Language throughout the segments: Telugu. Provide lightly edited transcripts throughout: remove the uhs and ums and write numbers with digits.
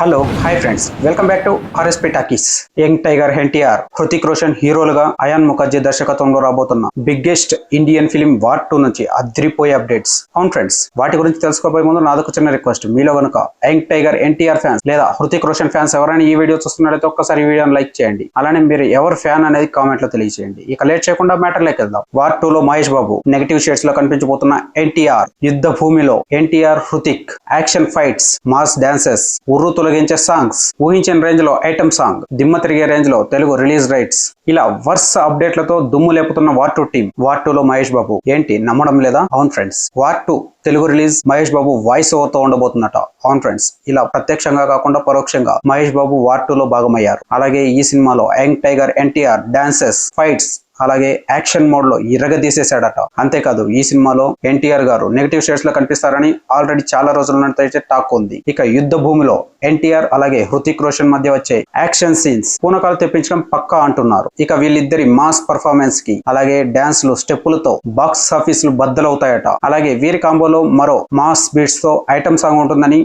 Hello hi friends, welcome back to RSP Talkies. Young tiger NTR, Hrithik Roshan హీరోలుగా, అయాన్ ముఖర్జీ దర్శకత్వంలో రాబోతున్న బిగ్గెస్ట్ ఇండియన్ ఫిలిం వార్ 2 నుంచి అద్రిపోయే అప్డేట్స్. అవును ఫ్రెండ్స్, వాటి గురించి తెలుసుకోబోయే ముందు నాదొక చిన్న రిక్వెస్ట్. మీలో కనుక యంగ్ టైగర్ ఎన్టీఆర్ ఫ్యాన్స్ లేదా హృతిక్ రోషన్ ఫ్యాన్స్ ఎవరైనా ఈ వీడియో చూస్తున్నట్లయితే ఒక్కసారి ఈ వీడియోని లైక్ చేయండి. అలానే మీరు ఎవరు ఫ్యాన్ అనేది కామెంట్ లో తెలియజేయండి. ఇక లేట్ చేయకుండా మ్యాటర్ లోకి వెళ్దాం. వార్ 2 లో మహేష్ బాబు నెగటివ్ షేడ్స్ లో కనిపించబోతున్న ఎన్టీఆర్, యుద్ధ భూమిలో NTR Hrithik, action fights, mass dances, ఉర్రు తొలగించే సాంగ్స్, ఊహించిన రేంజ్ లో ఐటమ్ సాంగ్, దిమ్మ తిరిగే రేంజ్ లో తెలుగు రిలీజ్ రైట్స్, ఇలా వరుస అప్డేట్లతో దుమ్ము లేపుతున్న వార్ 2 టీం. వార్ 2 లో మహేష్ బాబు ఏంటి నమ్మడం లేదా? అవును friends, war 2 Telugu release Mahesh Babu voice over తో ఉండబోతుందట. అవును ఫ్రెండ్స్, ఇలా ప్రత్యక్షంగా కాకుండా పరోక్షంగా మహేష్ బాబు వార్ 2 లో భాగమయ్యారు. అలాగే ఈ సినిమాలో young tiger NTR dances, fights, అలాగే యాక్షన్ మోడ్ లో ఇరగదీసేశాడట. అంతేకాదు ఈ సినిమాలో ఎన్టీఆర్ గారు నెగటివ్ షేడ్స్ లో కనిపిస్తారని ఆల్రెడీ చాలా రోజుల నుండి టాక్ ఉంది. ఇక యుద్ధ భూమిలో ఎన్టీఆర్ అలాగే హృతిక్ రోషన్ మధ్య వచ్చే యాక్షన్ సీన్స్ పూనకాలు తెప్పించడం పక్కా అంటున్నారు. ఇక వీళ్ళిద్దరి మాస్ పర్ఫార్మెన్స్ కి అలాగే డాన్స్లు, స్టెప్పులతో బాక్స్ ఆఫీసులు బద్దలవుతాయట. అలాగే వీరి కాంబోలో మరో మాస్ బీట్స్ తో ఐటమ్ సాంగ్ ఉంటుందని,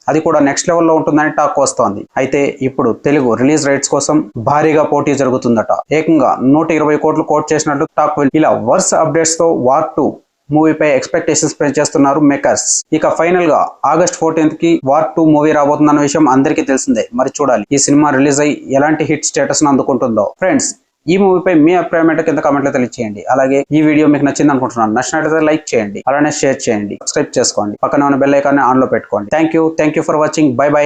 అది కూడా నెక్స్ట్ లెవెల్లో ఉంటుందని టాక్ వస్తోంది. అయితే ఇప్పుడు తెలుగు రిలీజ్ రైట్స్ కోసం భారీగా పోటీ జరుగుతుందట. ఏకంగా 120 కోట్లు కోట్ చేసినట్టు టాక్. ఇలా వరుస అప్డేట్స్ తో వార్ 2 మూవీపై ఎక్స్పెక్టేషన్స్ పెంచేస్తున్నారు మేకర్స్. ఇక ఫైనల్ గా ఆగస్ట్ 14th కి వార్ 2 మూవీ రాబోతుందన్న విషయం అందరికీ తెలిసిందే. మరి చూడాలి ఈ సినిమా రిలీజ్ అయ్యి ఎలాంటి హిట్ స్టేటస్ ను అందుకుంటుందో. ఫ్రెండ్స్, ఈ మూవీపై మీ అభిప్రాయం ఏంటో కింద కామెంట్లో తెలియజేయండి. అలాగే ఈ వీడియో మీకు నచ్చింది అనుకుంటున్నాను. నచ్చినట్లయితే లైక్ చేయండి, అలానే షేర్ చేయండి, సబ్స్క్రైబ్ చేసుకోండి, పక్కన ఉన్న బెల్ ఐకాన్ ఆన్ లో పెట్టుకోండి. Thank you for watching. By by.